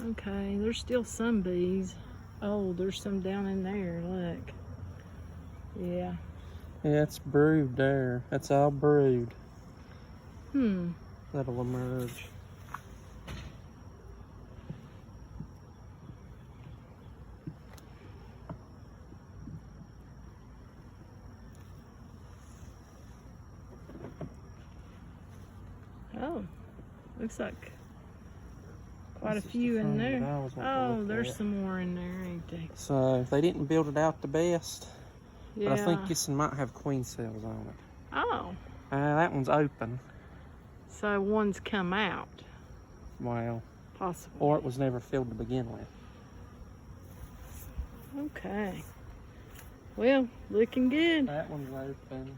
Okay, there's still some bees. Oh, there's some down in there, look. Yeah. Yeah, it's brood there. That's all brood. Hmm. That'll emerge. Oh, looks like quite a few in there. Oh, there's some more in there, ain't they? So they didn't build it out the best. Yeah. But I think this one might have queen cells on it. Oh. That one's open. So one's come out. Well. Possibly. Or it was never filled to begin with. Okay. Well, looking good. That one's open.